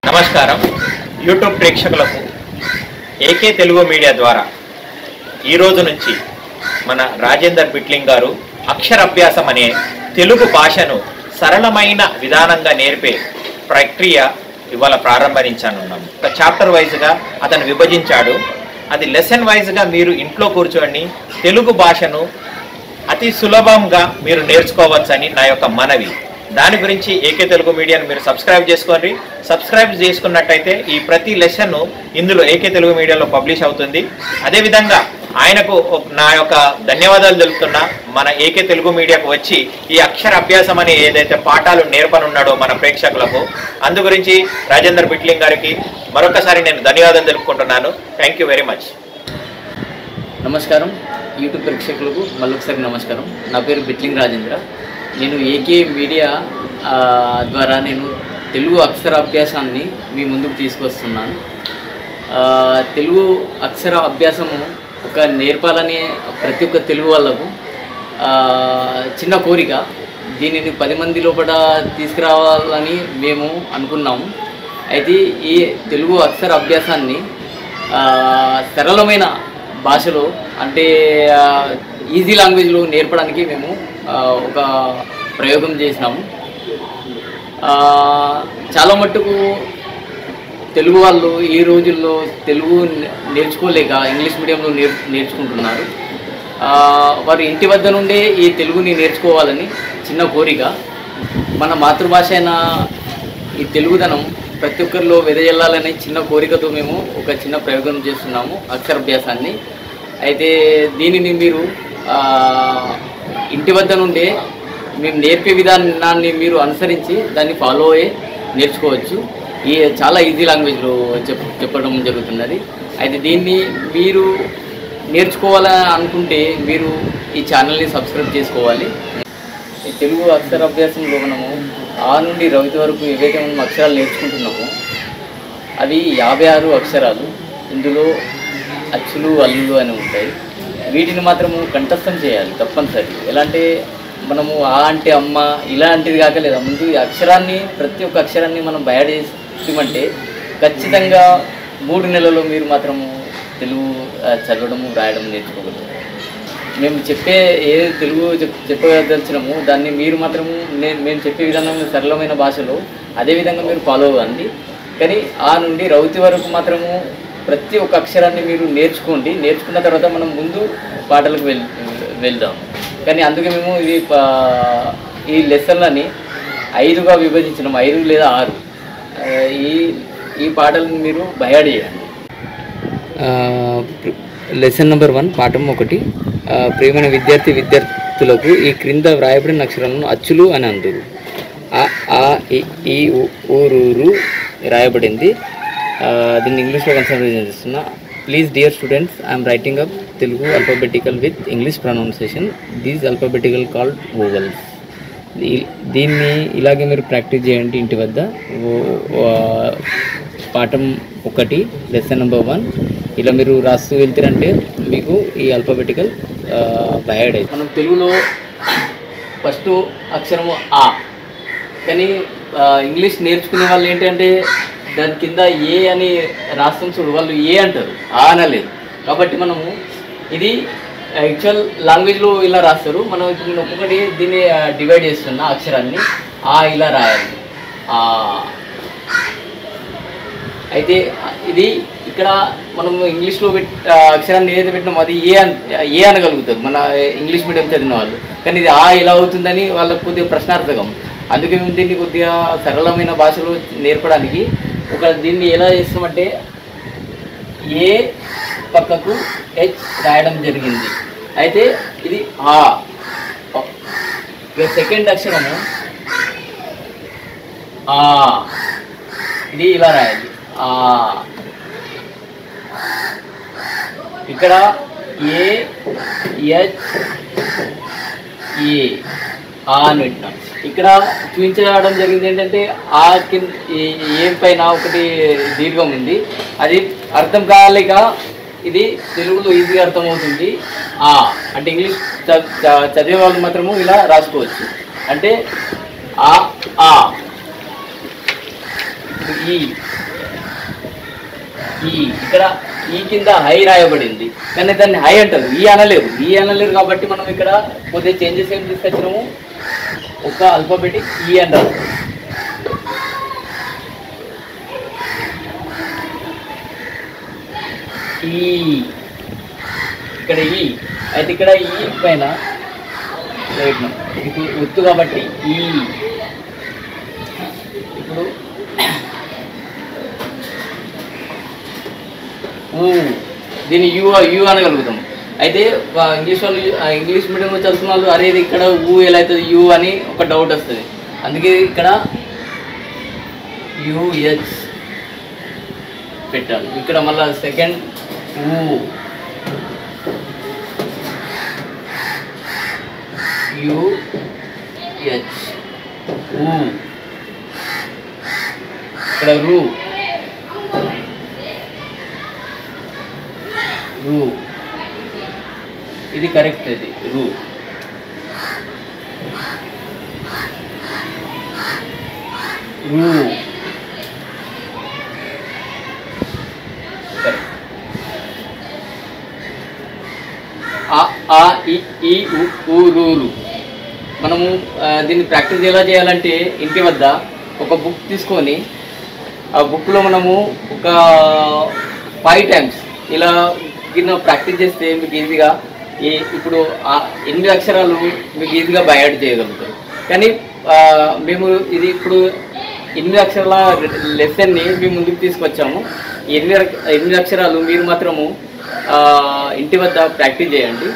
నమస్కారం యూట్యూబ్ ప్రేక్షకులకు AK Telugu media ద్వారా ఈ రోజు నుంచి మన రాజేందర్ బిట్లింగ్ గారు అక్షరాభ్యాసం అనే తెలుగు భాషను సరళమైన విధానంగా నేర్పే ప్రక్రియ ఇవాళ ప్రారంభించనున్నాము. ఒక చాప్టర్ వైజ్గా అతను విభజించాడు. అది లెసన్ వైజ్గా మీరు ఇంట్లో కూర్చొని తెలుగు భాషను అతి సులభంగా మీరు నేర్చుకోవచ్చని నా యొక్క మనవి. దాని గురించి ఏకే తెలుగు మీడియాను మీరు సబ్స్క్రైబ్ చేసుకోండి. సబ్స్క్రైబ్ చేసుకున్నట్టయితే ఈ ప్రతి లెసన్ ఇందులో ఏకే తెలుగు మీడియాలో పబ్లిష్ అవుతుంది. అదేవిధంగా ఆయనకు నా యొక్క ధన్యవాదాలు తెలుపుతున్నా. మన ఏకే తెలుగు మీడియాకు వచ్చి ఈ అక్షర అభ్యాసం అనే ఏదైతే పాఠాలు నేర్పనున్నాడో మన ప్రేక్షకులకు, అందు గురించి రాజేందర్ బిట్లింగ్ గారికి మరొకసారి నేను ధన్యవాదాలు తెలుపుకుంటున్నాను. Thank you very much. నమస్కారం యూట్యూబ్ ప్రేక్షకులకు మళ్ళొకసారి నమస్కారం. నా పేరు బిట్లింగ్ రాజేంద్ర. నేను ఏకే మీడియా ద్వారా నేను తెలుగు అక్షర అభ్యాసాన్ని మీ ముందుకు తీసుకొస్తున్నాను. తెలుగు అక్షర అభ్యాసము ఒక నేర్పాలని ప్రతి ఒక్క తెలుగు వాళ్ళకు చిన్న కోరిక. దీనిని 10 మంది లోపల తీసుకురావాలని మేము అనుకున్నాము. అయితే ఈ తెలుగు అక్షర అభ్యాసాన్ని సరళమైన భాషలో అంటే ఈజీ లాంగ్వేజ్లో నేర్పడానికి మేము ఒక ప్రయోగం చేసినాము. చాలా మట్టుకు తెలుగు వాళ్ళు ఈ రోజుల్లో తెలుగు నేర్చుకోలేక ఇంగ్లీష్ మీడియంలో నేర్చుకుంటున్నారు. వారు ఇంటి వద్ద నుండే ఈ తెలుగుని నేర్చుకోవాలని చిన్న కోరిక. మన మాతృభాష అయిన ఈ తెలుగుదనం ప్రతి ఒక్కరిలో వెదజల్లాలనే చిన్న కోరికతో మేము ఒక చిన్న ప్రయోగం చేస్తున్నాము, అక్షరాభ్యాసాన్ని. అయితే దీనిని మీరు ఇంటి వద్ద నుండే మేము నేర్పే విధానాన్ని మీరు అనుసరించి దాన్ని ఫాలో అయ్యి నేర్చుకోవచ్చు. ఈ చాలా ఈజీ లాంగ్వేజ్లో చెప్పడం జరుగుతున్నది. అయితే దీన్ని మీరు నేర్చుకోవాలని అనుకుంటే మీరు ఈ ఛానల్ని సబ్స్క్రైబ్ చేసుకోవాలి. ఈ తెలుగు అక్షరాభ్యాసంలో మనము ఆ నుండి రవితి వరకు ఏవైతే మనం అక్షరాలు నేర్చుకుంటున్నామో అవి 56 అక్షరాలు. ఇందులో అచ్చులు అల్లులు అని ఉంటాయి. వీటిని మాత్రము కంఠస్థం చేయాలి తప్పనిసరి. ఎలా అంటే మనము ఆ అంటే అమ్మ ఇలాంటిది కాక లేదా ముందు ఈ అక్షరాన్ని ప్రతి ఒక్క అక్షరాన్ని మనం బయట చేసామంటే ఖచ్చితంగా 3 నెలల్లో మీరు మాత్రము తెలుగు చదవడము రాయడం నేర్చుకోగలరు. మేము చెప్పే ఏ తెలుగు చెప్పదలిచినామో దాన్ని మీరు మాత్రము మేము చెప్పే విధానంలో సరళమైన భాషలో అదేవిధంగా మీరు ఫాలో అవ్వండి. కానీ ఆ నుండి రౌతి వరకు మాత్రము ప్రతి ఒక్క అక్షరాన్ని మీరు నేర్చుకోండి. నేర్చుకున్న తర్వాత మనం ముందు పాటలకు వెళ్దాం. కానీ అందుకే మేము ఈ లెసన్లని 5గా విభజించినాం, 5 లేదా 6. ఈ పాటలను మీరు బయాడ్ చేయండి. లెసన్ నెంబర్ 1 పాఠం 1. ప్రియమైన విద్యార్థులకు ఈ క్రింద వ్రాయబడిన అక్షరాలను అచ్చులు అని అందరు. ఆ ఈ ఊరూరు రాయబడింది. దీన్ని ఇంగ్లీష్లో కన్సిడర్ చేస్తున్నా. Please dear students, I'm writing up Telugu alphabetical with English pronunciation. These alphabetical called vowels. దీన్ని ఇలాగే మీరు ప్రాక్టీస్ చేయండి ఇంటి వద్ద. పాఠం 1 లెసన్ నెంబర్ 1 ఇలా మీరు రాస్తూ వెళ్తారంటే మీకు ఈ అల్ఫాబెటికల్ బయాడ్ అవుతుంది. మనం తెలుగులో ఫస్ట్ అక్షరము ఆ. కానీ ఇంగ్లీష్ నేర్చుకునే వాళ్ళు ఏంటంటే దాని కింద ఏ అని రాస్తాం చూడు, వాళ్ళు ఏ అంటారు, ఆ అనలేదు. కాబట్టి మనము ఇది యాక్చువల్ లాంగ్వేజ్లో ఇలా రాస్తారు. మనం ఇప్పుడు ఒక్కొక్కటి దీన్ని డివైడ్ చేస్తున్నా అక్షరాన్ని. ఆ ఇలా రాయాలి. అయితే ఇది ఇక్కడ మనం ఇంగ్లీష్లో అక్షరాన్ని ఏదైతే పెట్టినామో అది ఏ అనగలుగుతారు మన ఇంగ్లీష్ మీడియం చదివిన వాళ్ళు. కానీ ఇది ఆ ఇలా అవుతుందని వాళ్ళకి కొద్దిగా ప్రశ్నార్థకం. అందుకే మేము దీన్ని కొద్దిగా సరళమైన భాషలో నేర్పడానికి దీన్ని ఎలా చేస్తామంటే ఏ పక్కకు హెచ్ రాయడం జరిగింది. అయితే ఇది ఆ. సెకండ్ అక్షరము ఆ, ఇది ఇలా రాయాలి. ఆ. ఇక్కడ ఏ హెచ్ ఏ ఆ అని పెట్టినాం. ఇక్కడ చూపించడం జరిగింది ఏంటంటే ఆ కింద ఏ పైన ఒకటి దీర్ఘం ఉంది. అది అర్థం కాలేక ఇది తెలుగులో ఈజీగా అర్థమవుతుంది. ఆ అంటే ఇంగ్లీష్ చదివే వాళ్ళు మాత్రము ఇలా రాసుకోవచ్చు. అంటే ఆ ఆ ఈ ఈ ఇక్కడ ఈ కింద హై రాయబడింది, కానీ దాన్ని హై అంటారు, ఈ అనలేరు కాబట్టి మనం ఇక్కడ కొద్దిగా చేంజెస్ ఏం తీసుకొచ్చినాము, ఒక ఆల్ఫాబెటిక్ ఈ అంటారు. ఈ ఇక్కడ ఈ అయితే ఇక్కడ ఈ పైన ఇప్పుడు ఒత్తు కాబట్టి ఈ ఇప్పుడు దీన్ని యూ అనగలుగుతాం. అయితే ఇంగ్లీష్ మీడియంలో చదువుతున్న వాళ్ళు అరే ఇక్కడ ఊ ఎలా అవుతుంది యూ అని ఒక డౌట్ వస్తుంది. అందుకే ఇక్కడ యూహెచ్ పెట్టాలి. ఇక్కడ మళ్ళీ సెకండ్ ఊ యూహెచ్ ఊ, ఇక్కడ రూ ఇది కరెక్ట్, ఇది రూ. మనము దీన్ని ప్రాక్టీస్ ఎలా చేయాలంటే ఇంటి వద్ద ఒక బుక్ తీసుకొని ఆ బుక్లో మనము ఒక 5 times ఇలా గిన్నె ప్రాక్టీస్ చేస్తే మీకు ఈజీగా ఇప్పుడు 8 అక్షరాలు మీకు ఈజీగా బయాడ్ చేయగలుగుతారు. కానీ మేము ఇది ఇప్పుడు 8 అక్షరాల లెసన్ని మేము ముందుకు తీసుకొచ్చాము. 8 అక్షరాలు మీరు మాత్రము ఇంటి వద్ద ప్రాక్టీస్ చేయండి.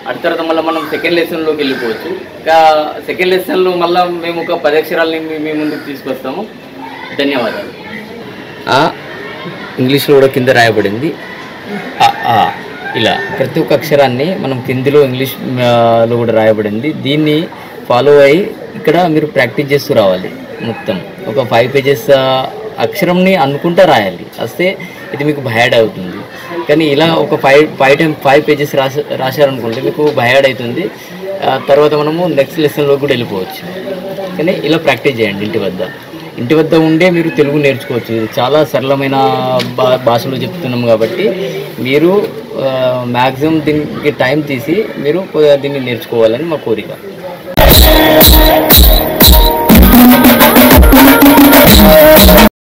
అటు తర్వాత మళ్ళీ మనం సెకండ్ లెసన్లోకి వెళ్ళిపోవచ్చు. ఇంకా సెకండ్ లెసన్లో మళ్ళీ మేము ఒక 10 అక్షరాలని మీ ముందుకు తీసుకొస్తాము. ధన్యవాదాలు. ఇంగ్లీష్లో కూడా కింద రాయబడింది ఇలా ప్రతి ఒక్క అక్షరాన్ని మనం కిందిలో ఇంగ్లీష్లో కూడా రాయబడింది. దీన్ని ఫాలో అయ్యి ఇక్కడ మీరు ప్రాక్టీస్ చేస్తూ రావాలి. మొత్తం ఒక 5 pages అక్షరంని అనుకుంటా రాయాలి. వస్తే ఇది మీకు బయాడ్ అవుతుంది. కానీ ఇలా ఒక 5 pages రాశారనుకుంటే మీకు బయాడ్ అవుతుంది. తర్వాత మనము నెక్స్ట్ లెసన్లో కూడా వెళ్ళిపోవచ్చు. కానీ ఇలా ప్రాక్టీస్ చేయండి ఇంటి వద్ద ఉండే మీరు తెలుగు నేర్చుకోవచ్చు. ఇది చాలా సరళమైన భాషలో చెప్తున్నాము కాబట్టి మీరు మ్యాక్సిమం దీనికి టైం తీసి మీరు దీన్ని నేర్చుకోవాలని మా కోరిక.